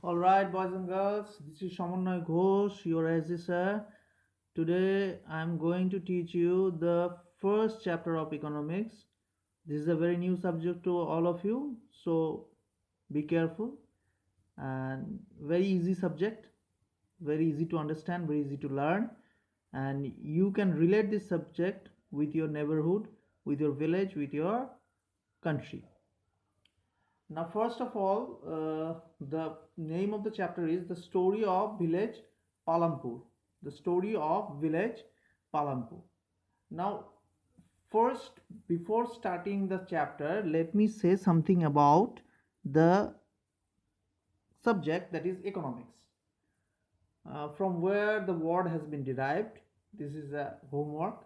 All right, boys and girls, this is Shamanay Ghosh, your ASD sir. Today I'm going to teach you the first chapter of economics. This is a very new subject to all of you, so be careful. And very easy subject, very easy to understand, very easy to learn. And you can relate this subject with your neighborhood, with your village, with your country. Now, first of all, the name of the chapter is The Story of Village Palampur. The Story of Village Palampur. Now, first, before starting the chapter, let me say something about the subject, that is economics. From where the word has been derived, this is a homework.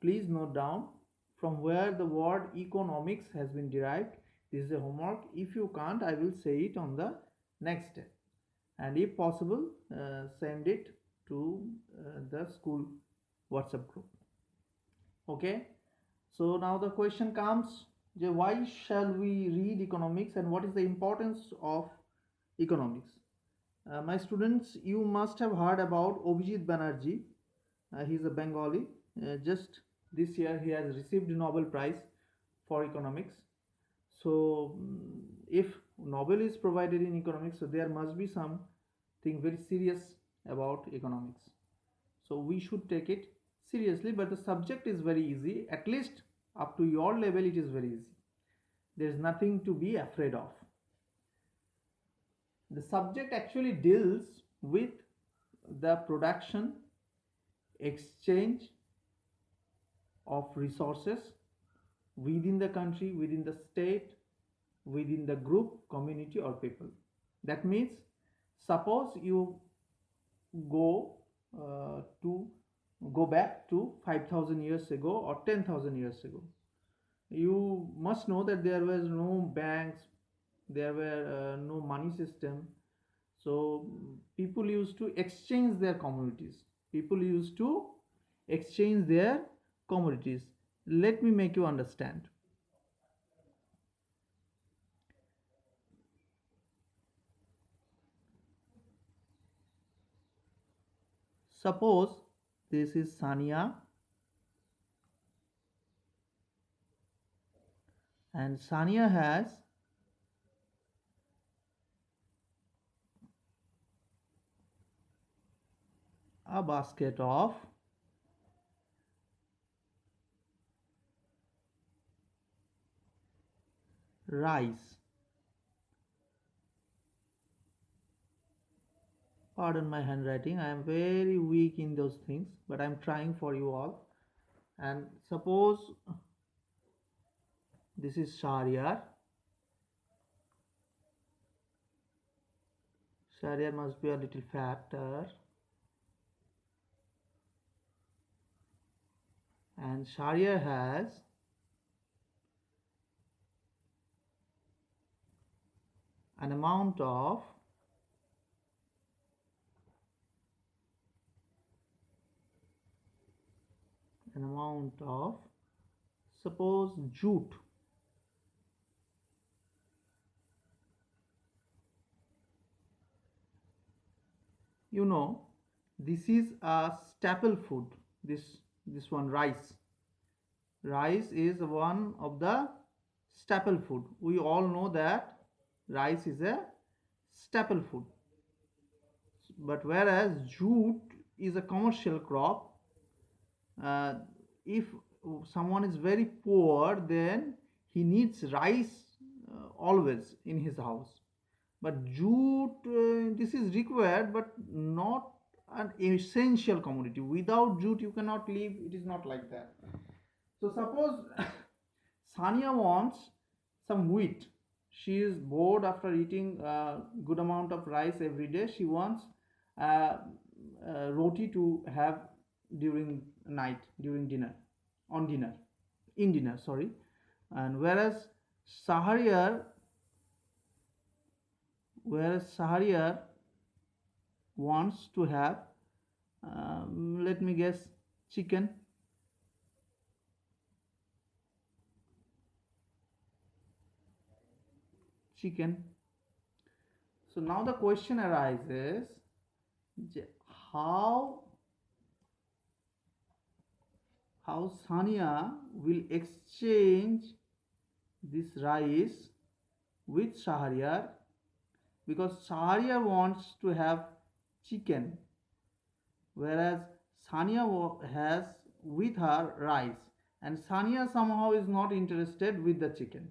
Please note down from where the word economics has been derived. This is a homework. If you can't, I will say it on the next step. And if possible, send it to the school WhatsApp group. Okay. So now the question comes, why shall we read economics and what is the importance of economics? My students, you must have heard about Abhijit Banerjee. He's a Bengali. Just this year, he has received Nobel Prize for economics. So, if Nobel is provided in economics, so there must be something very serious about economics. So we should take it seriously. But the subject is very easy. At least up to your level, it is very easy. There is nothing to be afraid of. The subject actually deals with the production, exchange of resources within the country, within the state, within the group, community, or people. That means, suppose you go to go back to 5,000 years ago or 10,000 years ago. You must know that there was no banks, there were no money system. So people used to exchange their commodities. People used to exchange their commodities. Let me make you understand. Suppose this is Sania, and Sania has a basket of rice. Pardon my handwriting, I am very weak in those things, but I am trying for you all. And suppose this is Shahryar. Shahryar must be a little fatter. And Shahryar has an amount of suppose jute. You know, this is a staple food. This one, rice is one of the staple food. We all know that rice is a staple food, but whereas jute is a commercial crop. uh, if someone is very poor, then he needs rice always in his house. But jute, this is required but not an essential commodity. Without jute you cannot live. It is not like that. So suppose Sania wants some wheat. She is bored after eating a good amount of rice every day. She wants roti to have during night, during dinner, on dinner, in dinner, sorry. And Sahariar, whereas Sahariar wants to have, let me guess, chicken. Chicken. So now the question arises, how Sania will exchange this rice with Shahryar, because Shahryar wants to have chicken, whereas Sania has with her rice, and Sania somehow is not interested with the chicken.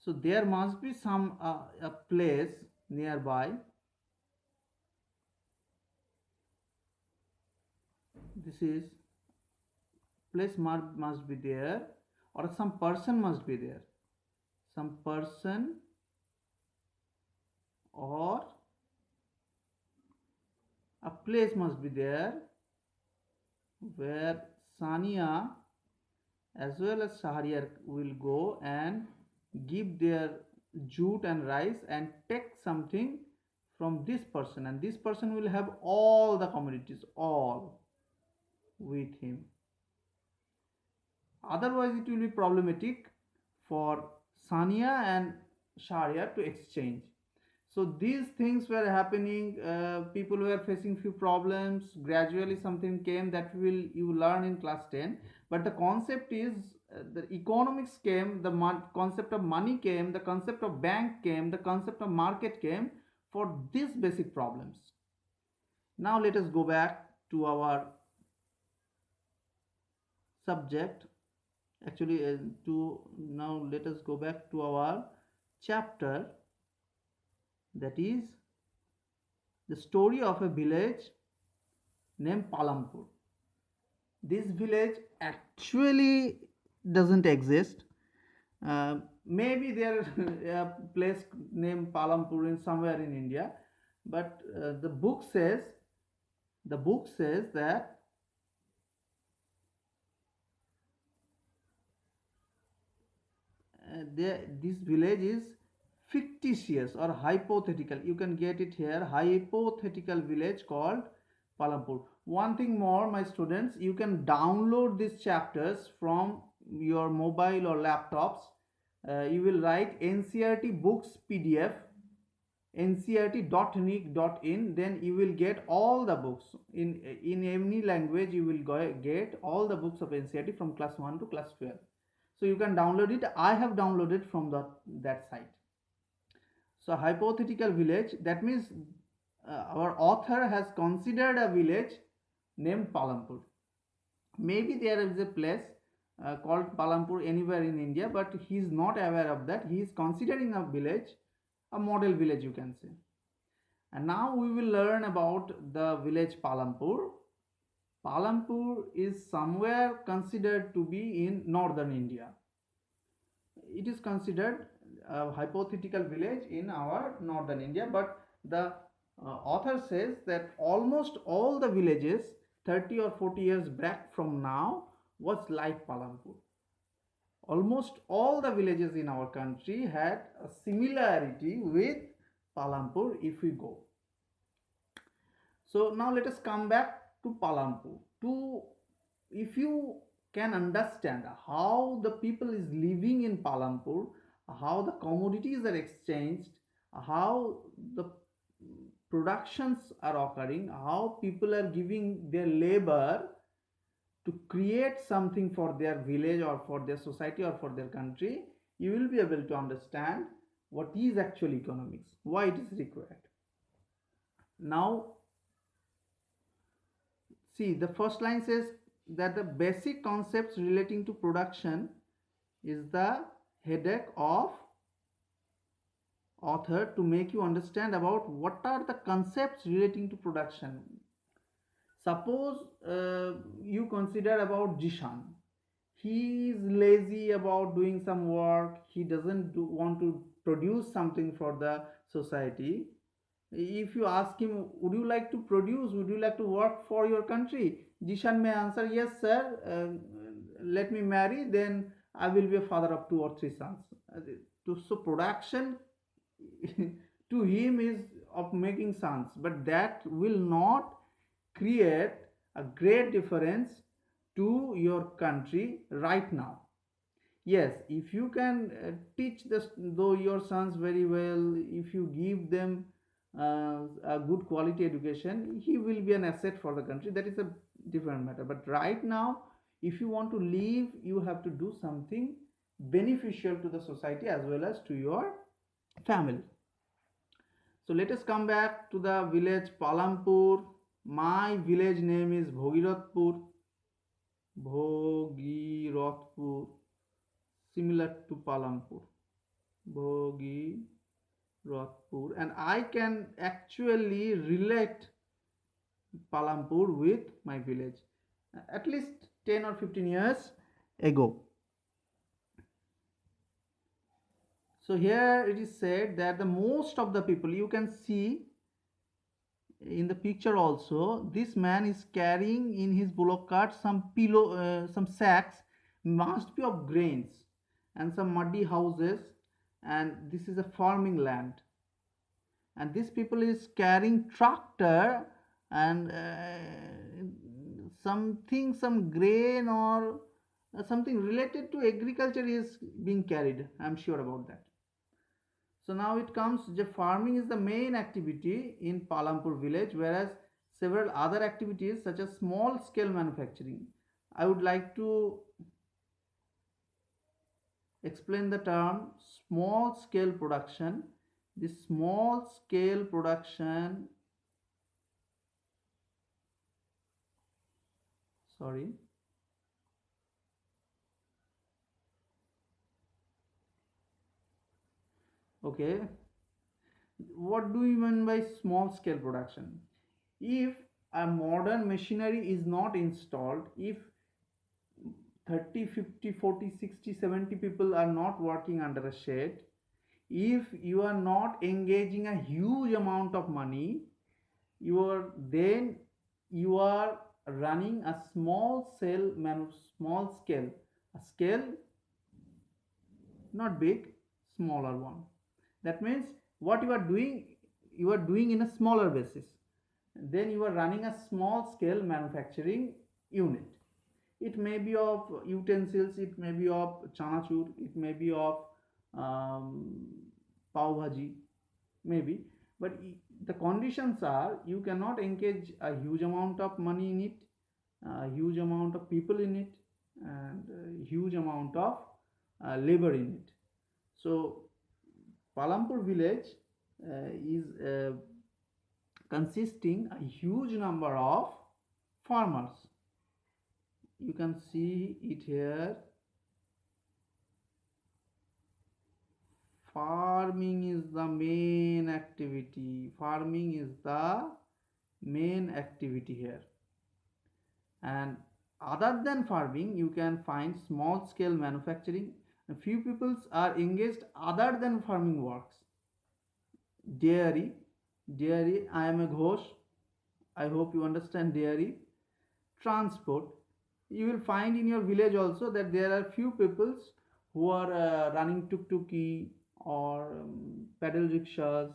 So there must be some a place nearby. This is place must be there, or some person must be there. Some person or a place must be there where Sania as well as Shahryar will go and give their jute and rice and take something from this person, and this person will have all the commodities all with him. Otherwise it will be problematic for Sania and Shahryar to exchange. So these things were happening, people were facing few problems. Gradually something came that will you learn in class 10, but the concept is, the economics came, the concept of money came, the concept of bank came, the concept of market came for these basic problems. Now let us go back to our subject. Actually, now let us go back to our chapter, that is the story of a village named Palampur. This village actually doesn't exist. Maybe there is a place named Palampur in somewhere in India, but the book says that this village is fictitious or hypothetical. You can get it here, hypothetical village called Palampur. One thing more, my students, you can download these chapters from your mobile or laptops. You will write NCERT books PDF, ncert.nic.in, then you will get all the books in any language. You will get all the books of NCERT from class 1 to class 12. So you can download it. I have downloaded from that site. So hypothetical village, that means our author has considered a village named Palampur. Maybe there is a place called Palampur anywhere in India, but he is not aware of that. He is considering a village, a model village you can say. And now we will learn about the village Palampur. Palampur is somewhere considered to be in northern India. It is considered a hypothetical village in our northern India, but the author says that almost all the villages 30 or 40 years back from now was like Palampur. Almost all the villages in our country had a similarity with Palampur if we go. So now let us come back to Palampur. If you can understand how the people is living in Palampur, how the commodities are exchanged, how the productions are occurring, how people are giving their labor to create something for their village or for their society or for their country, you will be able to understand what is actual economics, why it is required. Now see, the first line says that the basic concepts relating to production is the headache of author to make you understand about what are the concepts relating to production. Suppose you consider about Jishan. He is lazy about doing some work. He doesn't want to produce something for the society. If you ask him, would you like to produce, would you like to work for your country, Jishan may answer, yes sir, let me marry, then I will be a father of 2 or 3 sons. So production to him is of making sons, but that will not create a great difference to your country right now. Yes, if you can teach this though your sons very well, if you give them a good quality education, he will be an asset for the country. That is a different matter. But right now, if you want to live, you have to do something beneficial to the society as well as to your family. So let us come back to the village Palampur. My village name is Bhogirathpur. Bhogirathpur, similar to Palampur. Bhogirathpur, and I can actually relate Palampur with my village. At least 10 or 15 years ago. So here it is said that the most of the people, you can see in the picture also, this man is carrying in his bullock cart some sacks, must be of grains, and some muddy houses, and this is a farming land, and this people is carrying tractor and something, some grain or something related to agriculture is being carried. I'm sure about that. So now it comes, the farming is the main activity in Palampur village, whereas several other activities such as small scale manufacturing. I would like to explain the term small scale production. This small scale production, sorry, okay. What do you mean by small scale production? If a modern machinery is not installed, if 30, 50, 40, 60, 70 people are not working under a shed, if you are not engaging a huge amount of money, then you are running a small scale, a scale not big, smaller one. That means what you are doing in a smaller basis. Then you are running a small scale manufacturing unit. It may be of utensils, it may be of chanachur, it may be of um, pav bhaji, maybe. But the conditions are you cannot engage a huge amount of money in it, a huge amount of people in it, and a huge amount of labor in it. So Palampur village is consisting a huge number of farmers. You can see it here. Farming is the main activity. Farming is the main activity here. And other than farming, you can find small scale manufacturing. A few people are engaged other than farming works. Dairy, dairy. I am a ghosh. I hope you understand dairy. Transport. You will find in your village also that there are few peoples who are running tuk-tuki or pedal rickshaws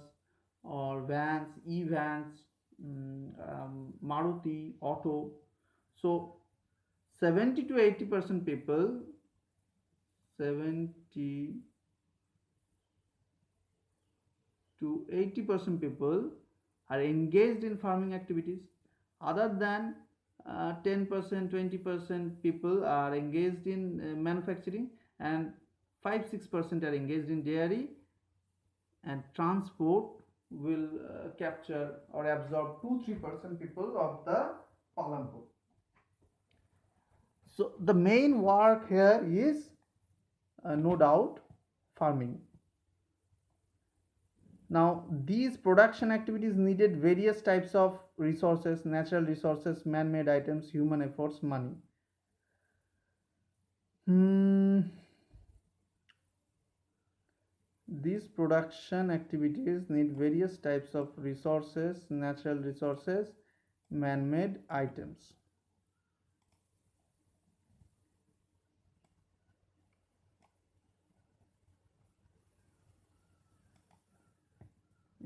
or vans, e-vans, Maruti, auto. So 70 to 80% people, 70 to 80% people are engaged in farming activities. Other than 10%, 20% people are engaged in manufacturing, and 5-6% are engaged in dairy, and transport will capture or absorb 2-3% people of the Palampur. So the main work here is no doubt farming. Now these production activities needed various types of resources, natural resources, man-made items, human efforts, money. These production activities need various types of resources, natural resources, man-made items.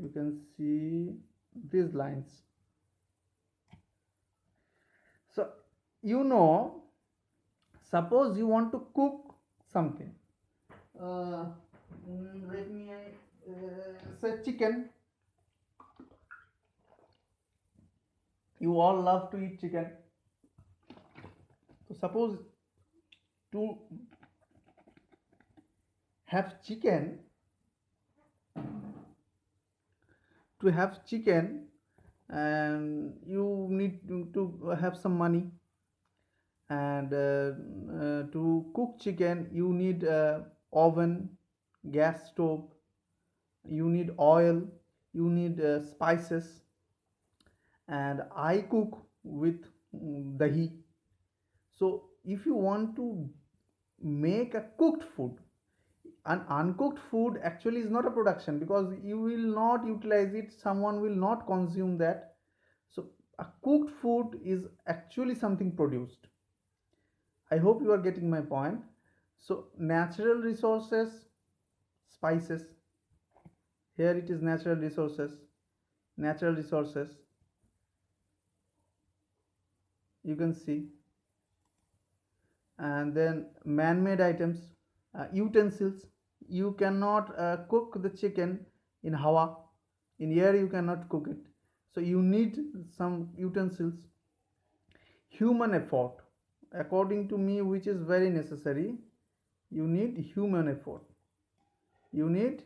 You can see these lines. So, suppose you want to cook something. Let me say chicken. You all love to eat chicken. So suppose to have chicken, and you need to have some money, and to cook chicken you need oven, gas stove, you need oil, you need spices, and I cook with dahi. So if you want to make a cooked food, an uncooked food actually is not a production, because you will not utilize it, someone will not consume that. So a cooked food is actually something produced. I hope you are getting my point. So natural resources, spices, here it is natural resources, you can see. And then man-made items, utensils. You cannot cook the chicken in hawa, in air you cannot cook it, so you need some utensils. Human effort, according to me, which is very necessary, you need human effort, you need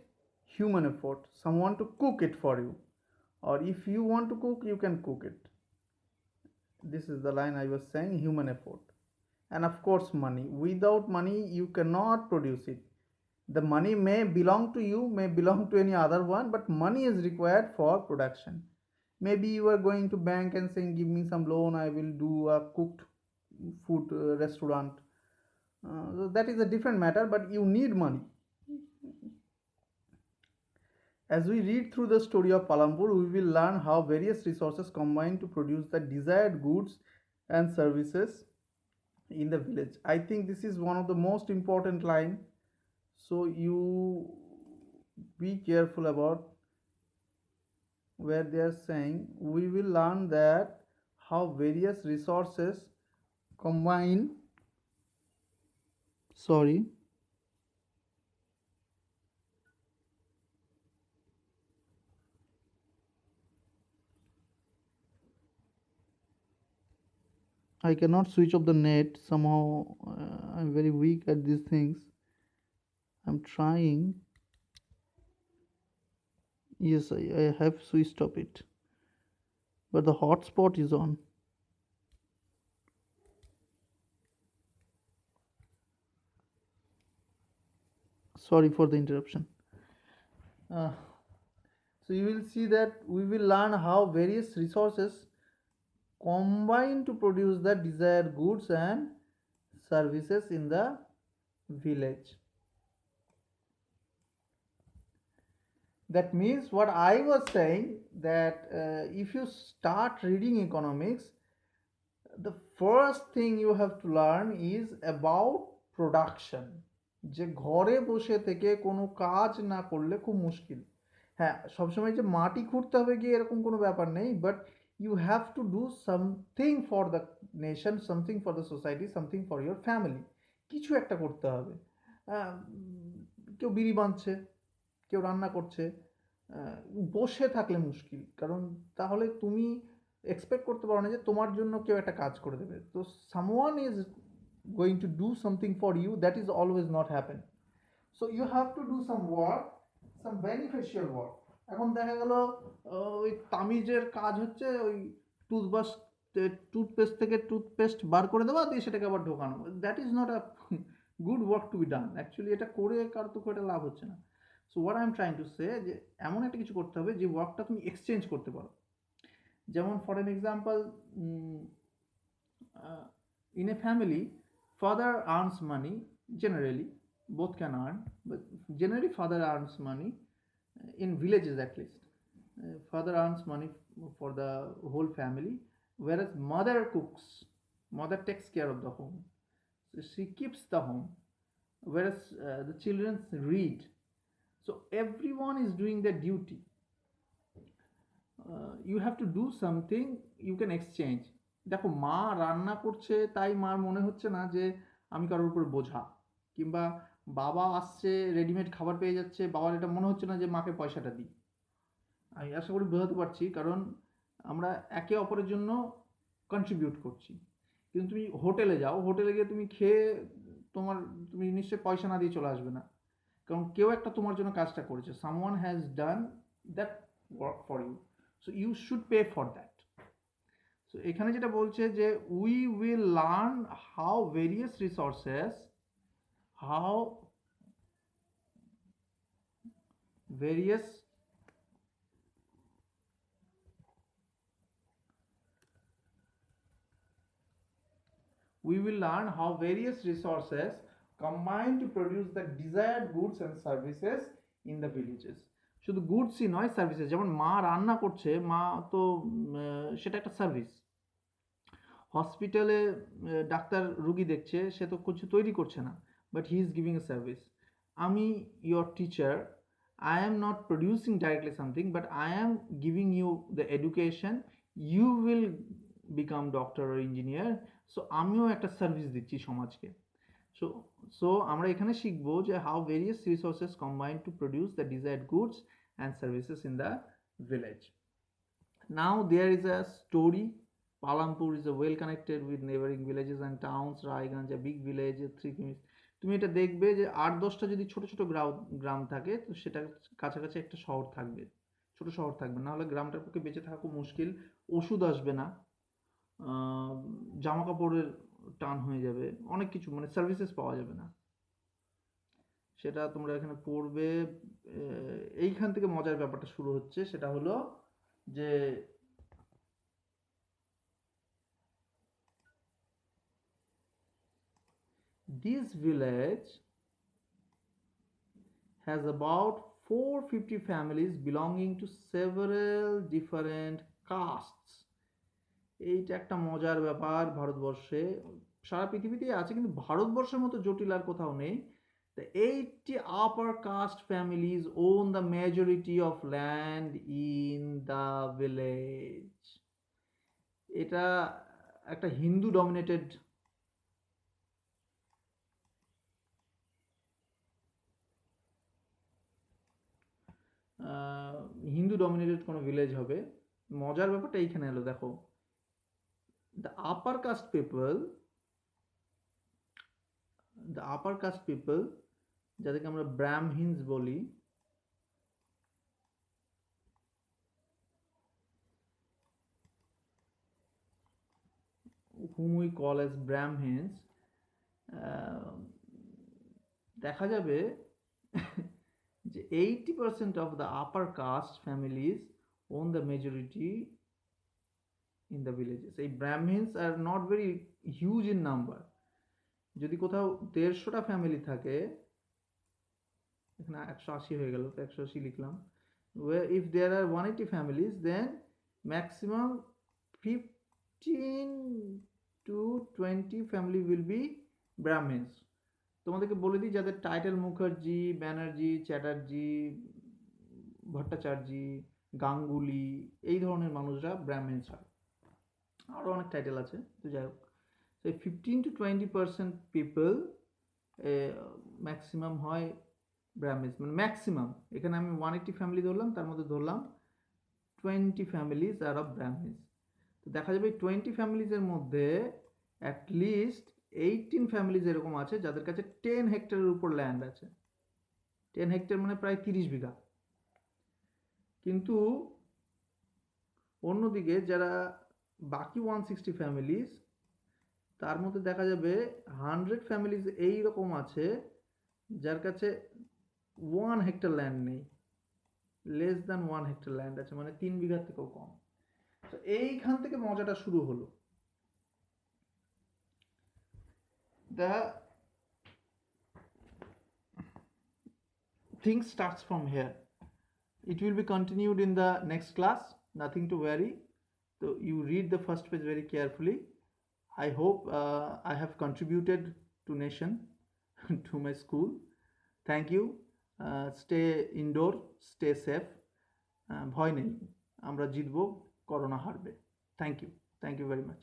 someone to cook it for you, or if you want to cook you can cook it. This is the line I was saying, human effort. And of course money, without money you cannot produce it. The money may belong to you, may belong to any other one, but money is required for production. Maybe you are going to bank and saying give me some loan, I will do a cooked food restaurant. So that is a different matter, but you need money. As we read through the story of Palampur, we will learn how various resources combine to produce the desired goods and services in the village. I think this is one of the most important line, so you be careful about where they are saying we will learn that how various resources combine. Sorry. I cannot switch off the net. Somehow I'm very weak at these things. I'm trying. Yes, I have switched off it. But the hotspot is on. Sorry for the interruption. Uh, so you will see that we will learn how various resources combine to produce the desired goods and services in the village. That means what I was saying, that if you start reading economics, the first thing you have to learn is about production. যে ঘরে বসে থেকে কোনো কাজ না করলে খুব মুশকিল। হ্যাঁ, সবসময় যে মাটি খুঁড়তে হবে গিয়ে এরকম কোনো ব্যাপার নেই, but you have to do something for the nation, something for the society, something for your family. কিছু একটা করতে হবে। কেউ বিড়ি বাঁধছে, কেউ রান্না করছে, বসে থাকলে মুশকিল, কারণ তাহলে তুমি এক্সপেক্ট করতে পারো না যে তোমার জন্য কেউ একটা কাজ করে দেবে। তো someone is going to do something for you, that is always not happen. So you have to do some work, some beneficial work. এখন দেখা গেল ওই তামিজের কাজ হচ্ছে ওই টুথব্রাশ, টুথপেস্ট থেকে টুথপেস্ট বার করে দেওয়া দিয়ে সেটাকে আবার ঢোকানো, that is not a good work to be done. Actually এটা করে কার তো খুব একটা লাভ হচ্ছে না। So what I am trying to say, যে এমন একটা কিছু করতে হবে যে ওয়ার্কটা তুমি এক্সচেঞ্জ করতে পারো। যেমন for an example, in a family, father earns money generally, both can earn, but generally father earns money, in villages at least. Father earns money for the whole family, whereas mother cooks, mother takes care of the home, so she keeps the home, whereas the children read. So everyone is doing their duty. You have to do something, you can exchange. দেখো, মা রান্না করছে তাই মার মনে হচ্ছে না যে আমি কারোর উপর বোঝা। কিংবা বাবা আসছে রেডিমেড খাবার পেয়ে যাচ্ছে, বাবার এটা মনে হচ্ছে না যে মাকে পয়সাটা দিই। আমি আশা করি বোঝাতে পারছি, কারণ আমরা একে অপরের জন্য কন্ট্রিবিউট করছি। কিন্তু তুমি হোটেলে যাও, হোটেলে গিয়ে তুমি খেয়ে তোমার তুমি নিশ্চয়ই পয়সা না দিয়ে চলে আসবে না, কারণ কেউ একটা তোমার জন্য কাজটা করেছে, someone has done that work for you, so you should pay for that. So এখানে যেটা বলছে যে we will learn how various resources, how various we will learn how various resources combine to produce the desired goods and services in the villages. শুধু গুডসই নয়, services, যেমন মা রান্না করছে, মা তো সেটা একটা সার্ভিস। হসপিটালে ডাক্তার রুগী দেখছে, সে তো কিছু তৈরি করছে না, but he is giving a service. আমি your teacher, I am not producing directly something, but I am giving you the education, you will become doctor or engineer. So আমিও একটা সার্ভিস দিচ্ছি সমাজকে। সো সো আমরা এখানে শিখবো যে how various resources combine to produce the desired goods and services in the village. Now there is a story. Palampur is well connected with neighboring villages and towns. Raiganj, a big village, 3 কিমি। তুমি এটা দেখবে যে 8-10টা যদি ছোট ছোট গ্রাম থাকে, তো সেটা কাছাকাছি একটা শহর থাকবে, ছোট শহর থাকবে, না হলে গ্রামটার পক্ষে বেঁচে থাকা খুব মুশকিল। ওষুধ আসবে না, জামা কাপড়ের টান হয়ে যাবে, অনেক কিছু মানে সার্ভিসেস পাওয়া যাবে না। সেটা তোমরা এখানে পড়বে। এইখান থেকে মজার ব্যাপারটা শুরু হচ্ছে, সেটা হলো যে this village has about 450 families belonging to several different castes. এইটা একটা মজার ব্যাপার। ভারতবর্ষে, সারা পৃথিবীতেই আছে, কিন্তু ভারতবর্ষের মতো জটিল আর কোথাও নেই। The 80 upper caste families own the majority of land in the village. এটা একটা হিন্দু ডমিনেটেড কোনো ভিলেজ হবে। মজার ব্যাপারটা এইখানে এলো, দেখো, দ্য আপার কাস্ট পিপল, যাদেরকে আমরা ব্রাহ্মিনস বলি, whom we call as Brahmins, দেখা যাবে যে 80% of the upper caste families own the majority in the villages. এই Brahmins are not very huge in number. যদি কোথাও 150টা ফ্যামিলি থাকে, এখানে 180 হয়ে গেল, তো 180 লিখলাম। Where if there are 180 families, then maximum 15 to 20 family will be Brahmins. তোমাদেরকে বলে দিই, যাদের টাইটেল মুখার্জি, ব্যানার্জি, চ্যাটার্জি, ভট্টাচার্য, গাঙ্গুলি, এই ধরনের মানুষরা ব্রাহ্মিনস হয়। আরও অনেক টাইটেল আছে, তো যাই হোক, তো 15 to 20% পিপল ম্যাক্সিমাম হয় ব্রাহ্মিনস, মানে ম্যাক্সিমাম। এখানে আমি 180 ফ্যামিলি ধরলাম, তার মধ্যে ধরলাম 20 ফ্যামিলিজ আর অফ ব্রাহ্মিনস। তো দেখা যাবে 20 ফ্যামিলিজের মধ্যে অ্যাটলিস্ট 18 ফ্যামিলিজ এরকম আছে যাদের কাছে 10 হেক্টরের উপর ল্যান্ড আছে। 10 হেক্টর মানে প্রায় 30 বিঘা। কিন্তু অন্যদিকে যারা বাকি 160 ফ্যামিলিজ, তার মধ্যে দেখা যাবে 100 ফ্যামিলিজ এইরকম আছে যার কাছে 1 হেক্টর ল্যান্ড নেই, লেস দ্যান 1 হেক্টর ল্যান্ড আছে, মানে 3 বিঘার থেকেও কম। তো এইখান থেকে মজাটা শুরু হলো। The thing starts from here. It will be continued in the next class, nothing to worry. So you read the first page very carefully. I hope I have contributed to nation to my school. Thank you. Stay indoor, stay safe. ভয় নেই, আমরা জিতবো, Corona হারবে। Thank you very much.